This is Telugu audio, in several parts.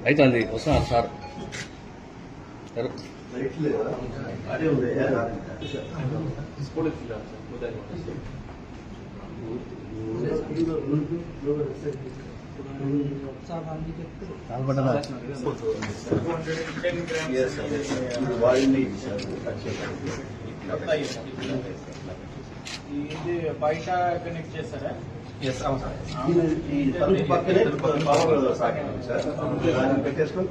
అయితే అది వస్తున్నారు సార్ ఇది బయట కనెక్ట్ చేస్తారా? పెట్టేసుకొని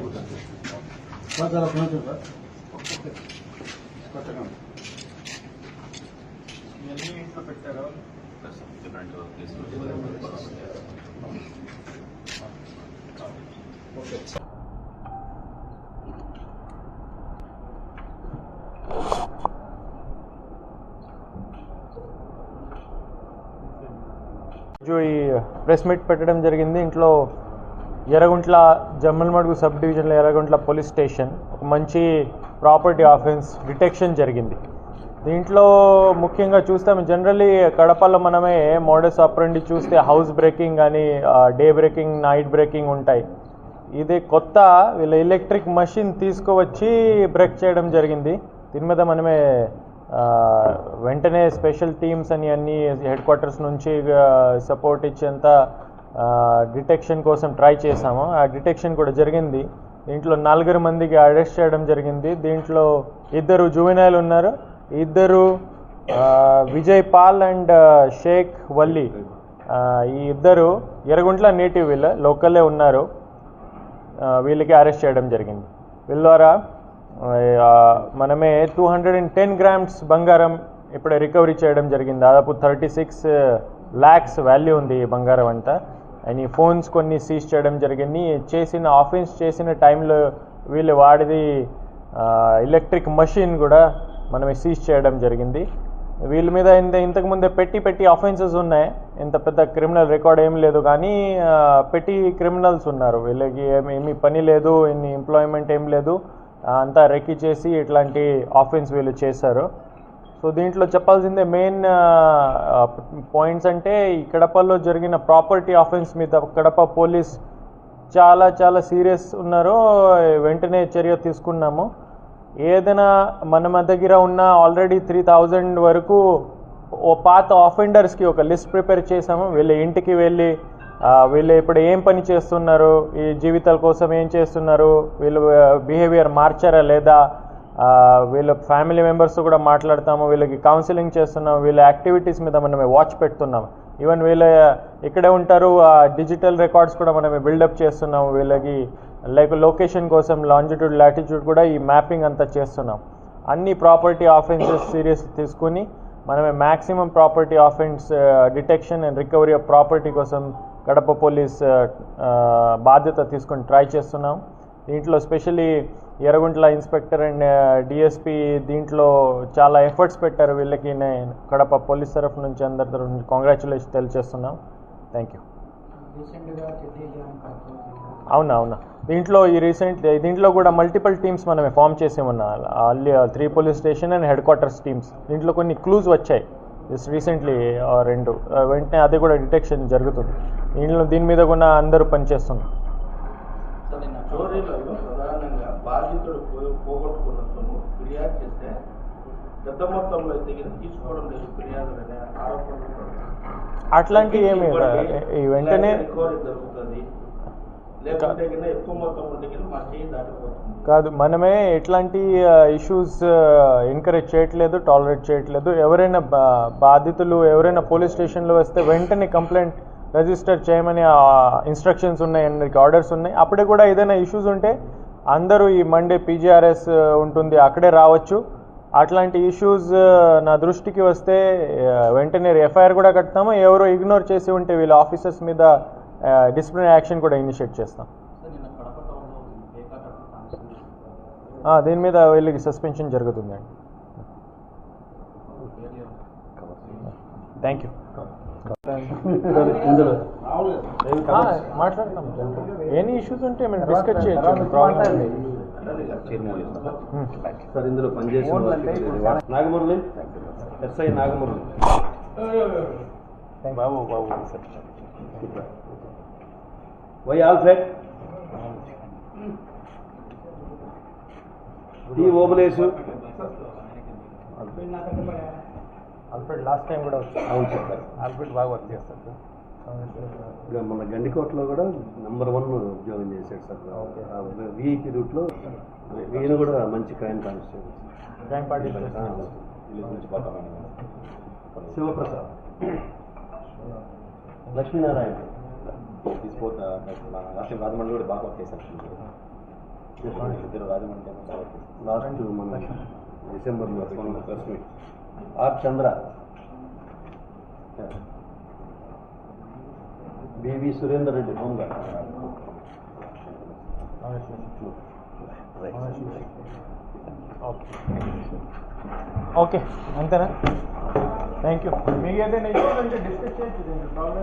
ఇవన్నీ ఇంట్లో పెట్టారా? ఈ ప్రెస్ మీట్ పెట్టడం జరిగింది. ఇంట్లో ఎర్రగుంట్ల జమ్మలమడుగు సబ్ డివిజన్లో ఎర్రగుంట్ల పోలీస్ స్టేషన్ ఒక మంచి ప్రాపర్టీ ఆఫెన్స్ డిటెక్షన్ జరిగింది. దీంట్లో ముఖ్యంగా చూస్తాం జనరల్లీ కడపలో మనమే మోడస్ ఆపరెండి చూస్తే హౌస్ బ్రేకింగ్ కానీ డే బ్రేకింగ్ నైట్ బ్రేకింగ్ ఉంటాయి. ఇది కొత్త వీళ్ళ ఎలక్ట్రిక్ మషిన్ తీసుకువచ్చి బ్రేక్ చేయడం జరిగింది. దీని మీద మనమే వెంటనే స్పెషల్ టీమ్స్ అని అన్ని హెడ్ క్వార్టర్స్ నుంచి సపోర్ట్ ఇచ్చేంత డిటెక్షన్ కోసం ట్రై చేశాము. ఆ డిటెక్షన్ కూడా జరిగింది. దీంట్లో 4 మందికి అరెస్ట్ చేయడం జరిగింది. దీంట్లో 2 జువెనైల్ ఉన్నారు, 2 విజయ్ పాల్ అండ్ షేక్ వల్లి. ఈ 2 ఎర్రగుంట్ల నేటివ్ వీళ్ళ లోకల్లే ఉన్నారు. వీళ్ళకి అరెస్ట్ చేయడం జరిగింది. వీళ్ళ ద్వారా మనమే 210 grams బంగారం ఇప్పుడే రికవరీ చేయడం జరిగింది. దాదాపు 36 lakhs వాల్యూ ఉంది ఈ బంగారం అంతా. అండ్ ఈ ఫోన్స్ కొన్ని సీజ్ చేయడం జరిగింది. ఆఫెన్స్ చేసిన టైంలో వీళ్ళు వాడిది ఎలక్ట్రిక్ మషిన్ కూడా మనమే సీజ్ చేయడం జరిగింది. వీళ్ళ మీద ఇంతకుముందే పెట్టి ఆఫెన్సెస్ ఉన్నాయి. ఇంత పెద్ద క్రిమినల్ రికార్డ్ ఏం లేదు, కానీ పెట్టి క్రిమినల్స్ ఉన్నారు. వీళ్ళకి ఏమీ పని లేదు, ఎన్ని ఎంప్లాయ్మెంట్ ఏం లేదు, అంతా రెక్కి చేసి ఇట్లాంటి ఆఫెన్స్ వీళ్ళు చేశారు. సో దీంట్లో చెప్పాల్సిందే మెయిన్ పాయింట్స్ అంటే ఈ కడపలో జరిగిన ప్రాపర్టీ ఆఫెన్స్ మీద కడప పోలీస్ చాలా సీరియస్ ఉన్నారు. వెంటనే చర్య తీసుకున్నాము. ఏదైనా మన దగ్గర ఉన్న ఆల్రెడీ 3000 వరకు పాత ఆఫెండర్స్కి ఒక లిస్ట్ ప్రిపేర్ చేసాము. వీళ్ళ ఇంటికి వెళ్ళి వీళ్ళు ఇప్పుడు ఏం పని చేస్తున్నారు, ఈ జీవితాల కోసం ఏం చేస్తున్నారు, వీళ్ళు బిహేవియర్ మార్చారా లేదా, వీళ్ళ ఫ్యామిలీ మెంబర్స్ కూడా మాట్లాడతాము, వీళ్ళకి కౌన్సిలింగ్ చేస్తున్నాము, వీళ్ళ యాక్టివిటీస్ మీద మనమే వాచ్ పెడుతున్నాము. ఈవెన్ వీళ్ళ ఇక్కడే ఉంటారు, డిజిటల్ రికార్డ్స్ కూడా మనమే బిల్డప్ చేస్తున్నాము. వీళ్ళకి లొకేషన్ కోసం లాంజిట్యూడ్ లాటిట్యూడ్ కూడా ఈ మ్యాపింగ్ అంతా చేస్తున్నాం. అన్ని ప్రాపర్టీ ఆఫెన్సెస్ సీరియస్ తీసుకుని మనమే maximum property offence detection and recovery of property కోసం కడప పోలీస్ బాధ్యత తీసుకొని ట్రై చేస్తున్నాం. దీంట్లో specially Yerraguntla inspector and DSP దీంట్లో చాలా ఎఫర్ట్స్ పెట్టారు. వీళ్ళకి నేను కడప పోలీస్ తరఫు నుంచి అందరి తరఫు నుంచి కంగ్రాచులేషన్ తెలియజేస్తున్నాం. Thank you. అవునా దీంట్లో కూడా మల్టిపుల్ టీమ్స్ మనమే ఫామ్ చేసి ఉన్నాం. 3 police station and head quarters teams. దీంట్లో కొన్ని క్లూస్ వచ్చాయి రీసెంట్లీ 2 వెంటనే అది కూడా డిటెక్షన్ జరుగుతుంది. దీని మీద కూడా అందరూ పనిచేస్తున్నారు. ప్రధానంగా బాధితుడు పోగొట్టుకున్నప్పుడు ఫిర్యాదు చేస్తే పెద్ద మొత్తంలో తీసుకోవడం లేదు ఫిర్యాదులనే ఆరోపణలు. అట్లాంటి ఏమి వెంటనే జరుగుతుంది, లేకపోతే ఎక్కువ మొత్తం ఉంటే మా చేయి దాటిపోతుంది కాదు. మనమే ఎట్లాంటి ఇష్యూస్ ఎంకరేజ్ చేయట్లేదు, టాలరేట్ చేయట్లేదు. ఎవరైనా బాధితులు ఎవరైనా పోలీస్ స్టేషన్లో వస్తే వెంటనే కంప్లైంట్ రిజిస్టర్ చేయమని ఇన్స్ట్రక్షన్స్ ఉన్నాయి, అందరికి ఆర్డర్స్ ఉన్నాయి. అప్పుడే కూడా ఏదైనా ఇష్యూస్ ఉంటే అందరూ ఈ మండే పీజీఆర్ఎస్ ఉంటుంది, అక్కడే రావచ్చు. అట్లాంటి ఇష్యూస్ నా దృష్టికి వస్తే వెంటనే ఎఫ్ఐఆర్ కూడా కడతాము. ఎవరో ఇగ్నోర్ చేసి ఉంటే వీళ్ళ ఆఫీసర్స్ మీద డిసిప్లినరీ యాక్షన్ కూడా ఇనిషియేట్ చేస్తాం. దీని మీద వీళ్ళకి సస్పెన్షన్ జరుగుతుందండి. Thank you. మాట్లాడతాం. ఎనీ ఇష్యూస్ ఉంటే మేము డిస్కస్ చేయొచ్చు. సార్ ఇందులో పనిచేసిన Nagamurali SI Nagamurali. Babu sir. Y Alfred, D Obulesu. Alfred last time కూడా వచ్చారు. అవును సార్. ఆల్ఫ్రెడ్ బాగా వర్క్ చేస్తారు సార్. ఇక మన గండికోటలో కూడా నంబర్ 1 ఉద్యోగం చేశాడు సార్. విఐపి రూట్లో ఈయన కూడా మంచి crime constable. Crime party Shivaprasad, Lakshminarayana. Rajahmundry కూడా బాగా వర్క్ చేశారు. ఇద్దరు రాజమండ్రి బాగా వర్క్ చేశారు. లాస్ట్ మన డిసెంబర్లో press meet. R Chandra, B V Surender Reddy, home guard. Okay అంతేనా? Thank you. మీకు ఏదైనా ఇష్యూస్ అంటే డిస్కస్ చేయొచ్చు, ప్రాబ్లం